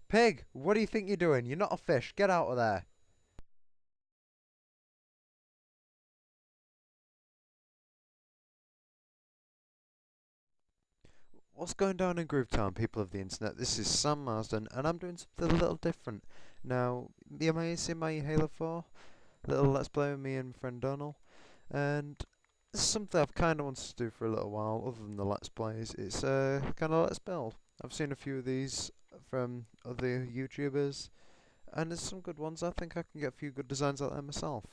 Pig, what do you think you're doing? You're not a fish. Get out of there. What's going down in Groovetown, people of the internet? This is TheSamMarsden, and I'm doing something a little different. Now, you may see my Halo 4 little Let's Play with me and my friend Donald, and this is something I've kind of wanted to do for a little while, other than the Let's Plays. It's kind of Let's Build. I've seen a few of these from other YouTubers, and there's some good ones. I think I can get a few good designs out there myself.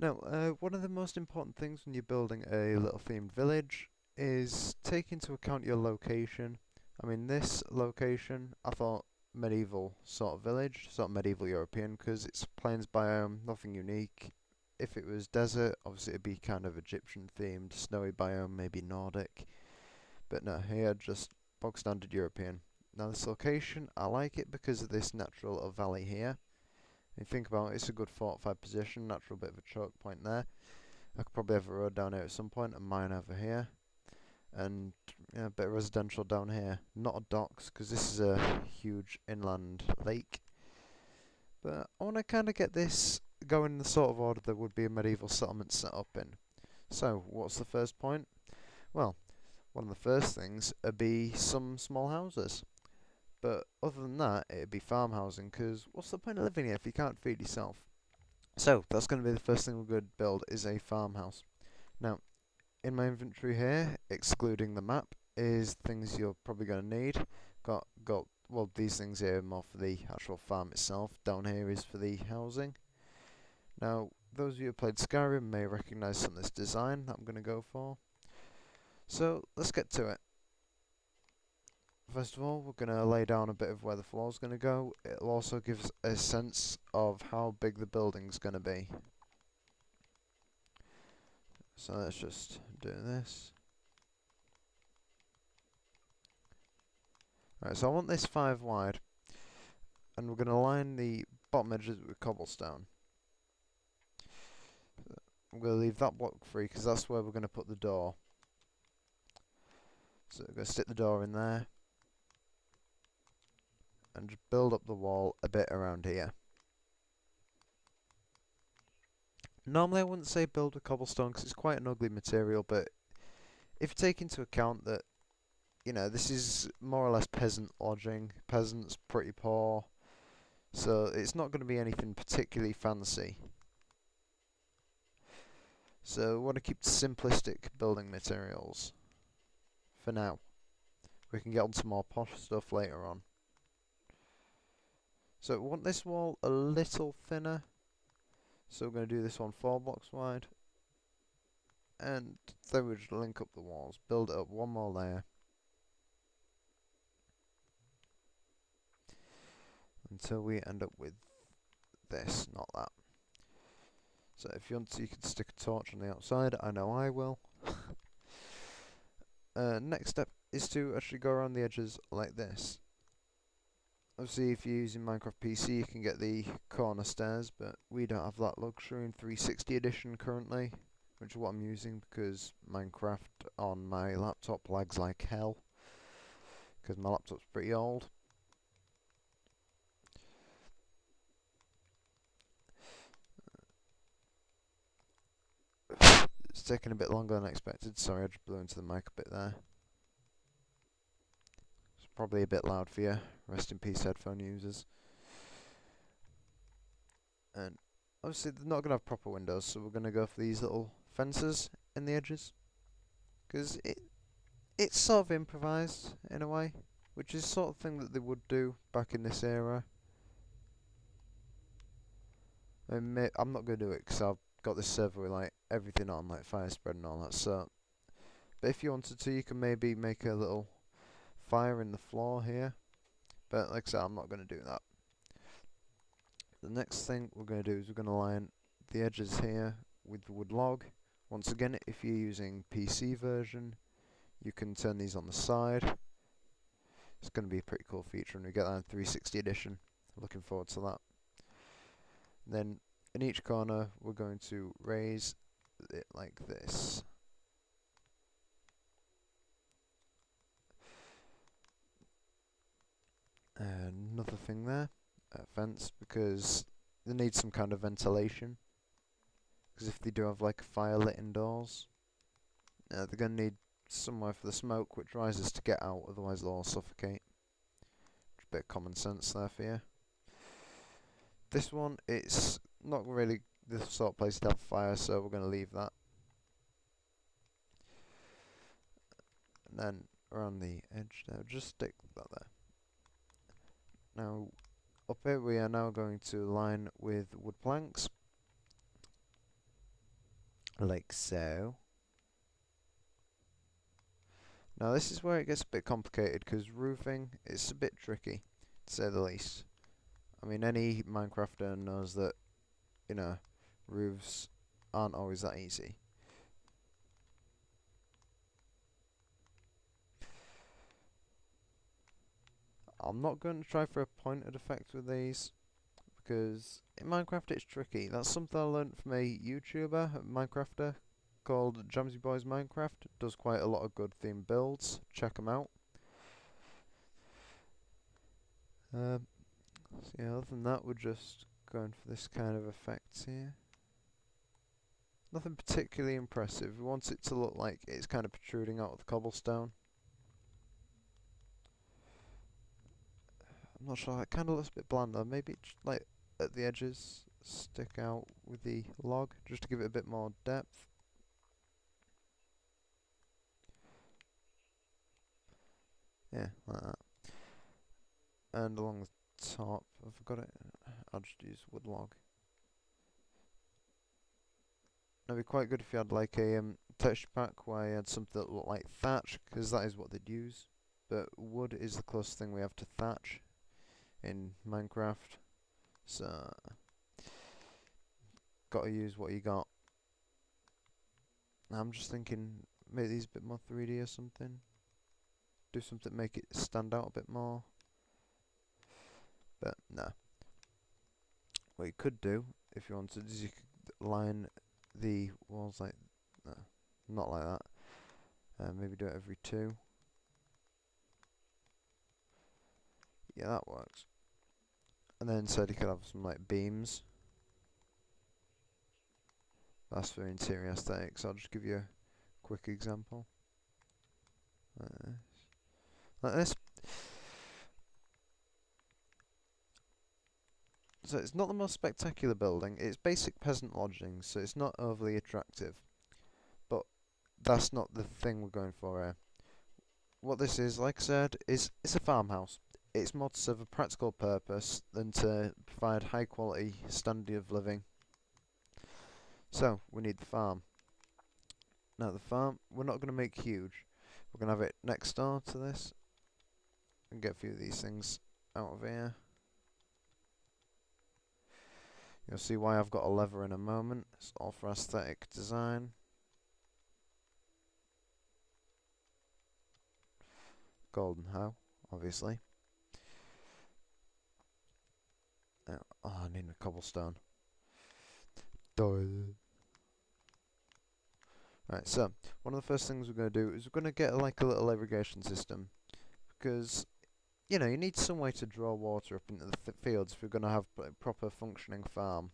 Now, one of the most important things when you're building a little themed village is take into account your location. I mean, this location, I thought medieval sort of village, sort of medieval European, because it's plains biome, nothing unique. If it was desert, obviously it'd be kind of Egyptian themed, snowy biome, maybe Nordic. But no, here just bog standard European. Now this location, I like it because of this natural little valley here. If you think about it, it's a good fortified position, natural bit of a choke point there. I could probably have a road down here at some point, and mine over here. And yeah, a bit of residential down here. Not a docks, because this is a huge inland lake. But I want to kind of get this going in the sort of order that would be a medieval settlement set up in. So, what's the first point? Well, one of the first things would be some small houses. But other than that, it'd be farmhousing, because what's the point of living here if you can't feed yourself? So, that's going to be the first thing we're going to build, is a farmhouse. Now, in my inventory here, excluding the map, is things you're probably going to need. Well, these things here are more for the actual farm itself. Down here is for the housing. Now, those of you who played Skyrim may recognise some of this design that I'm going to go for. So, let's get to it. First of all, we're going to lay down a bit of where the floor is going to go. It'll also give us a sense of how big the building's going to be. So let's just do this. Right, so I want this 5 wide, and we're going to line the bottom edges with cobblestone. I'm going to leave that block free because that's where we're going to put the door. So we're going to stick the door in there, and just build up the wall a bit around here. Normally I wouldn't say build with cobblestone because it's quite an ugly material, but if you take into account that, you know, this is more or less peasant lodging, peasants pretty poor, so it's not going to be anything particularly fancy. So we want to keep simplistic building materials for now. We can get on to more posh stuff later on. So we want this wall a little thinner, so we're going to do this one 4 blocks wide, and then we just link up the walls, build it up one more layer until we end up with this, not that. So if you want to, you can stick a torch on the outside. I know I will. Next step is to actually go around the edges like this. Obviously, if you're using Minecraft PC, you can get the corner stairs, but we don't have that luxury in 360 edition currently, which is what I'm using because Minecraft on my laptop lags like hell, because my laptop's pretty old. It's taking a bit longer than expected. Sorry, I just blew into the mic a bit there. It's probably a bit loud for you. Rest in peace, headphone users. And obviously, they're not going to have proper windows, so we're going to go for these little fences in the edges, because it's sort of improvised in a way, which is sort of thing that they would do back in this era. I'm not going to do it because I've got this server with like everything on, like fire spread and all that. So, but if you wanted to, you can maybe make a little fire in the floor here. But like I said, I'm not going to do that. The next thing we're going to do is we're going to line the edges here with the wood log. Once again, if you're using PC version, you can turn these on the side. It's going to be a pretty cool feature when we get that in 360 edition. Looking forward to that. Then in each corner we're going to raise it like this. Another thing there, a fence, because they need some kind of ventilation. Because if they do have like a fire lit indoors, they're going to need somewhere for the smoke which rises to get out, otherwise they'll all suffocate. Just a bit of common sense there for you. This one, it's not really the sort of place to have fire, so we're going to leave that. And then around the edge there, just stick that there. Now, up here we are now going to line with wood planks, like so. Now this is where it gets a bit complicated, because roofing is a bit tricky, to say the least. I mean, any Minecrafter knows that, you know, roofs aren't always that easy. I'm not going to try for a pointed effect with these, because in Minecraft it's tricky. That's something I learned from a YouTuber, a Minecrafter, called Jamsy Boys Minecraft. Does quite a lot of good themed builds. Check them out. So yeah, other than that, we're just going for this kind of effect here. Nothing particularly impressive. We want it to look like it's kind of protruding out of the cobblestone. I'm not sure, it kind of looks a bit bland though. Maybe just like at the edges, stick out with the log, just to give it a bit more depth. Yeah, like that. And along the top, I forgot it, I'll just use wood log. It'd be quite good if you had like a texture pack where you had something that looked like thatch, because that is what they'd use. But wood is the closest thing we have to thatch in Minecraft, so gotta use what you got. Now I'm just thinking, make these a bit more 3D or something. Do something, make it stand out a bit more. But no. What you could do, if you wanted, is you could line the walls like, no, not like that. Maybe do it every 2. Yeah, that works. And then inside you could have some like beams. That's for interior aesthetics. I'll just give you a quick example. Like this. So it's not the most spectacular building. It's basic peasant lodging, so it's not overly attractive. But that's not the thing we're going for here. What this is, like I said, is it's a farmhouse. It's more to serve a practical purpose than to provide high quality standard of living. So we need the farm. Now the farm, we're not going to make huge. We're going to have it next door to this. And get a few of these things out of here. You'll see why I've got a lever in a moment. It's all for aesthetic design. Golden hoe, obviously. Oh, I need a cobblestone. Right, so one of the first things we're going to do is we're going to get like a little irrigation system, because you know you need some way to draw water up into the fields if you're going to have a proper functioning farm.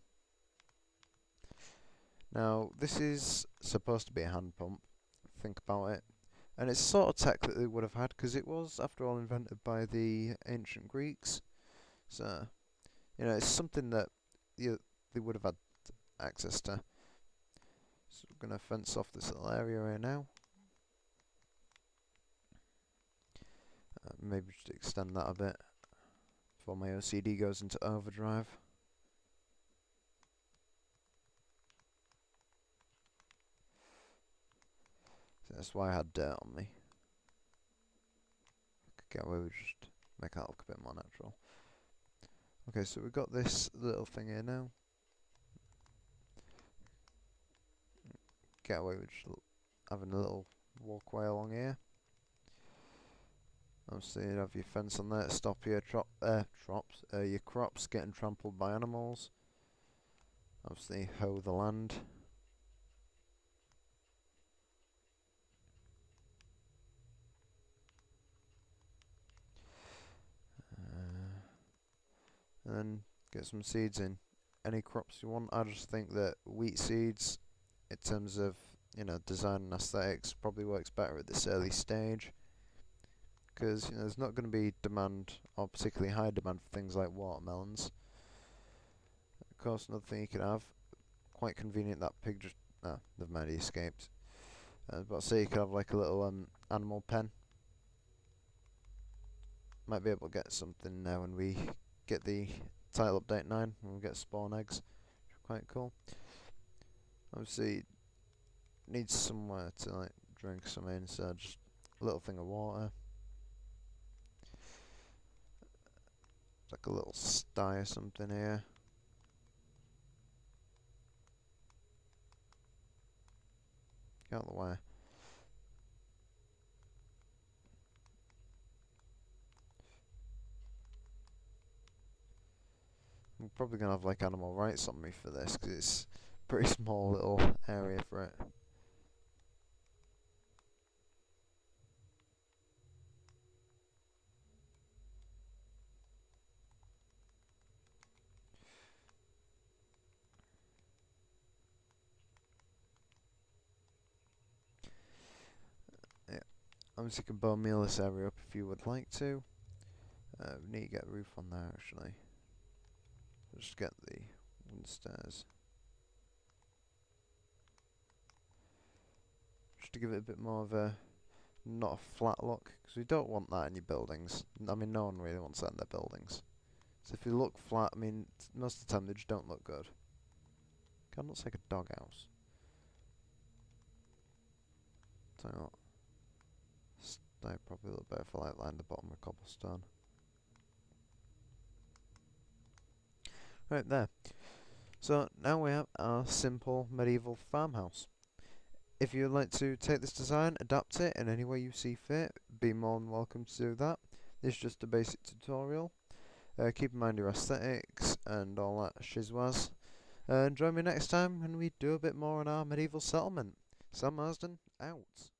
Now this is supposed to be a hand pump. Think about it, and it's sort of tech that they would have had, because it was, after all, invented by the ancient Greeks. So you know it's something that they would have had access to. So we're going to fence off this little area here now. Maybe just extend that a bit before my OCD goes into overdrive. So that's why I had dirt on me. I could get away with just make that look a bit more natural. Okay, so we've got this little thing here now. Get away with just having a little walkway along here. Obviously, you'd have your fence on there to stop your your crops getting trampled by animals. Obviously, hoe the land. and then get some seeds in. Any crops you want. I just think that wheat seeds, in terms of design and aesthetics, probably works better at this early stage, because there's not going to be demand, or particularly high demand, for things like watermelons. Of course, another thing you could have, quite convenient, that pig just never mind, he escaped. But say you could have like a little animal pen. Might be able to get something now when we get the title update 9, when we get spawn eggs, which are quite cool. Obviously, needs somewhere to like drink some in, so just a little thing of water. Like a little sty or something here. Get out of the way. I'm probably gonna have like animal rights on me for this, because it's a pretty small little area for it. Yeah, obviously you can bone meal this area up if you would like to. We need to get a roof on there actually. Just get the wooden stairs. Just to give it a bit more of a, not a flat look, because we don't want that in your buildings. I mean, no one really wants that in their buildings. So if you look flat, I mean, most of the time they just don't look good. Kind of looks like a doghouse. Tell you what, stay probably a little better if I like line the bottom with cobblestone. Right there. So now we have our simple medieval farmhouse. If you would like to take this design, adapt it in any way you see fit, be more than welcome to do that. This is just a basic tutorial. Keep in mind your aesthetics and all that shizwaz. And join me next time when we do a bit more on our medieval settlement. TheSamMarsden out.